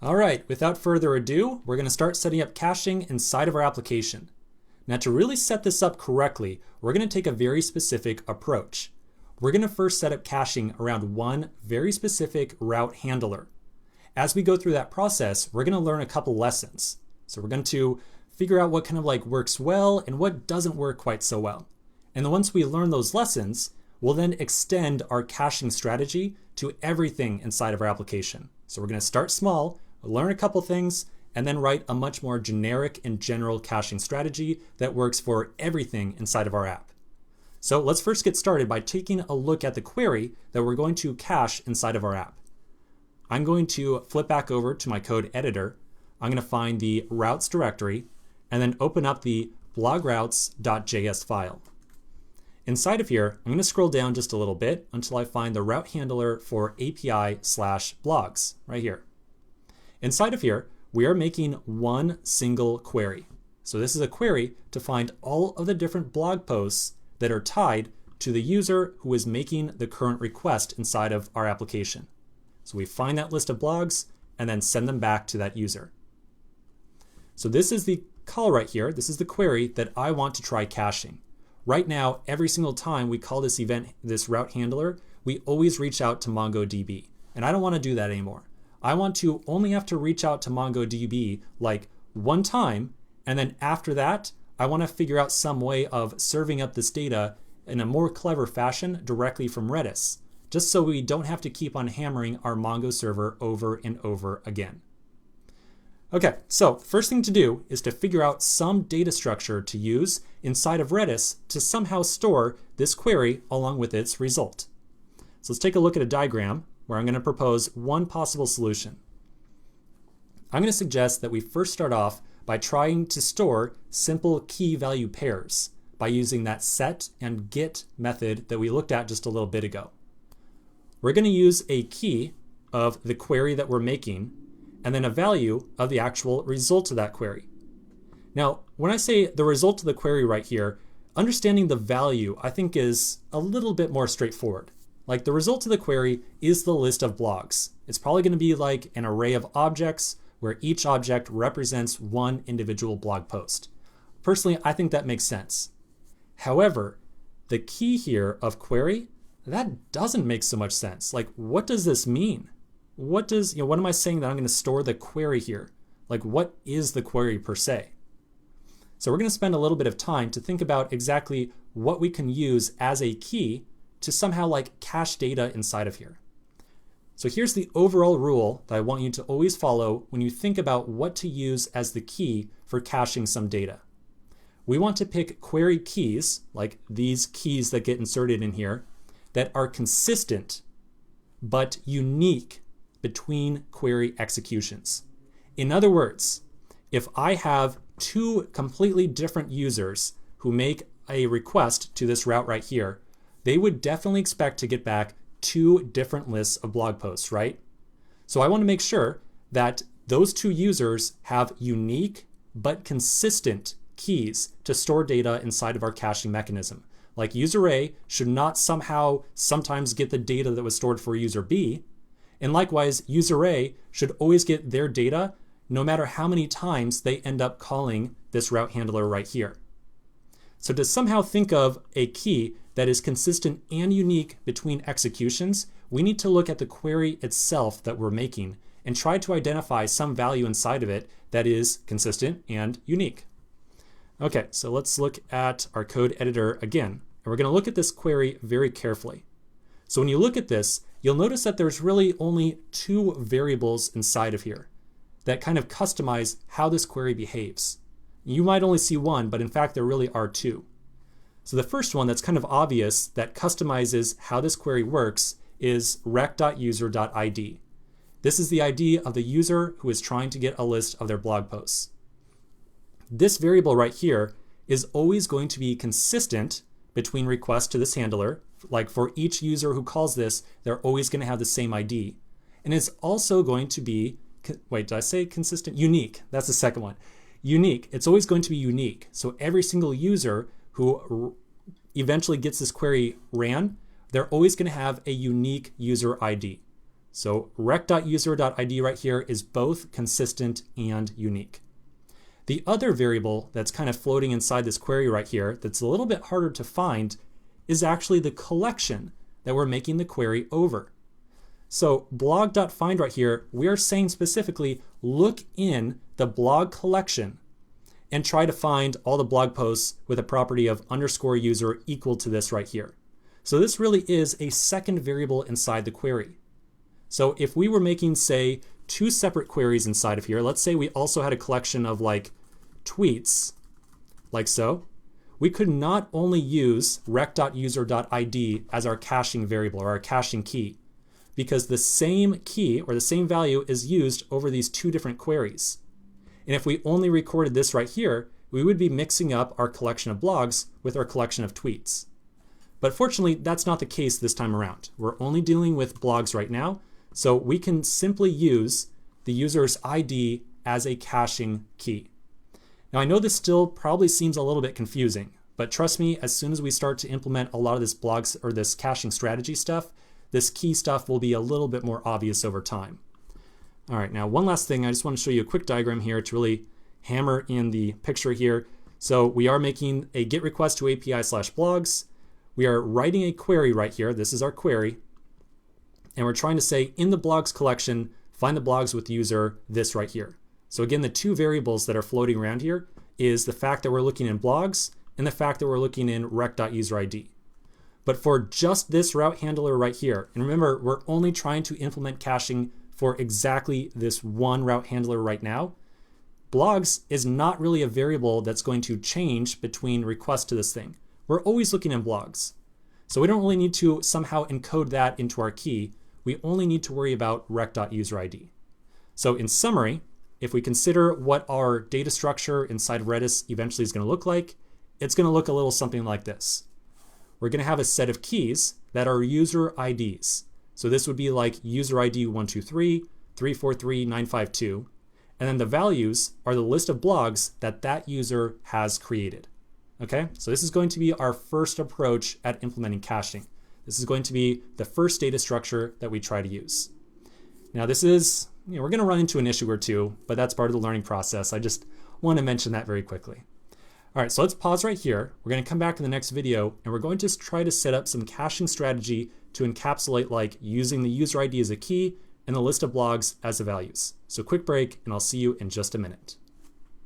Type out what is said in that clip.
All right, without further ado, we're going to start setting up caching inside of our application. Now, to really set this up correctly, we're going to take a very specific approach. We're going to first set up caching around one very specific route handler. As we go through that process, we're going to learn a couple lessons. So we're going to figure out what kind of works well and what doesn't work quite so well. And then once we learn those lessons, we'll then extend our caching strategy to everything inside of our application. So we're going to start small, learn a couple things, and then write a much more generic and general caching strategy that works for everything inside of our app. So let's first get started by taking a look at the query that we're going to cache inside of our app. I'm going to flip back over to my code editor. I'm going to find the routes directory and then open up the blogroutes.js file. Inside of here, I'm going to scroll down just a little bit until I find the route handler for API/blogs right here. Inside of here, we are making one single query. So this is a query to find all of the different blog posts that are tied to the user who is making the current request inside of our application. So we find that list of blogs and then send them back to that user. So this is the call right here. This is the query that I want to try caching. Right now, every single time we call this route handler, we always reach out to MongoDB. And I don't want to do that anymore. I want to only have to reach out to MongoDB one time, and then after that, I want to figure out some way of serving up this data in a more clever fashion directly from Redis, just so we don't have to keep on hammering our Mongo server over and over again. Okay, so first thing to do is to figure out some data structure to use inside of Redis to somehow store this query along with its result. So let's take a look at a diagram where I'm going to propose one possible solution. I'm going to suggest that we first start off by trying to store simple key value pairs by using that set and get method that we looked at just a little bit ago. We're going to use a key of the query that we're making and then a value of the actual result of that query. Now, when I say the result of the query right here, understanding the value I think is a little bit more straightforward. The result of the query is the list of blogs. It's probably going to be like an array of objects where each object represents one individual blog post. Personally, I think that makes sense. However, the key here of query, that doesn't make so much sense. What does this mean? What am I saying that I'm going to store the query here? What is the query per se? So we're going to spend a little bit of time to think about exactly what we can use as a key to somehow cache data inside of here. So here's the overall rule that I want you to always follow when you think about what to use as the key for caching some data. We want to pick query keys, like these keys that get inserted in here, that are consistent but unique between query executions. In other words, if I have two completely different users who make a request to this route right here, they would definitely expect to get back two different lists of blog posts, right? So I want to make sure that those two users have unique but consistent keys to store data inside of our caching mechanism. User A should not sometimes get the data that was stored for user B, and likewise, user A should always get their data no matter how many times they end up calling this route handler right here. So to somehow think of a key that is consistent and unique between executions, we need to look at the query itself that we're making and try to identify some value inside of it that is consistent and unique. Okay, so let's look at our code editor again. And we're going to look at this query very carefully. So when you look at this, you'll notice that there's really only two variables inside of here that kind of customize how this query behaves. You might only see one, but in fact there really are two. So the first one that's kind of obvious that customizes how this query works is rec.user.id. This is the ID of the user who is trying to get a list of their blog posts. This variable right here is always going to be consistent between requests to this handler. For each user who calls this, they're always going to have the same ID. And it's also going to be, wait, did I say consistent? Unique. That's the second one. Unique. It's always going to be unique. So every single user who eventually gets this query ran, they're always going to have a unique user ID. So rec.user.id right here is both consistent and unique. The other variable that's kind of floating inside this query right here that's a little bit harder to find is actually the collection that we're making the query over. So blog.find right here, we are saying specifically, look in the blog collection and try to find all the blog posts with a property of _user equal to this right here. So this really is a second variable inside the query. So if we were making, say, two separate queries inside of here, let's say we also had a collection of like tweets, like so, we could not only use rec.user.id as our caching variable or our caching key, because the same key or the same value is used over these two different queries. And if we only recorded this right here, we would be mixing up our collection of blogs with our collection of tweets. But fortunately, that's not the case this time around. We're only dealing with blogs right now, so we can simply use the user's ID as a caching key. Now I know this still probably seems a little bit confusing, but trust me, as soon as we start to implement a lot of this blogs or this caching strategy stuff, this key stuff will be a little bit more obvious over time. All right, now one last thing, I just want to show you a quick diagram here to really hammer in the picture here. So we are making a GET request to API/blogs. We are writing a query right here. This is our query. And we're trying to say in the blogs collection, find the blogs with user this right here. So again, the two variables that are floating around here is the fact that we're looking in blogs and the fact that we're looking in rec.userid. But for just this route handler right here, and remember, we're only trying to implement caching for exactly this one route handler right now, blogs is not really a variable that's going to change between requests to this thing. We're always looking in blogs. So we don't really need to somehow encode that into our key. We only need to worry about rec.userid. So in summary, if we consider what our data structure inside Redis eventually is going to look like, it's going to look a little something like this. We're going to have a set of keys that are user IDs. So this would be like user ID 123, 343, 952. And then the values are the list of blogs that that user has created. Okay, so this is going to be our first approach at implementing caching. This is going to be the first data structure that we try to use. Now this is, we're going to run into an issue or two, but that's part of the learning process. I just want to mention that very quickly. All right, so let's pause right here. We're going to come back in the next video and we're going to try to set up some caching strategy to encapsulate like using the user ID as a key and the list of blogs as the values. So quick break and I'll see you in just a minute.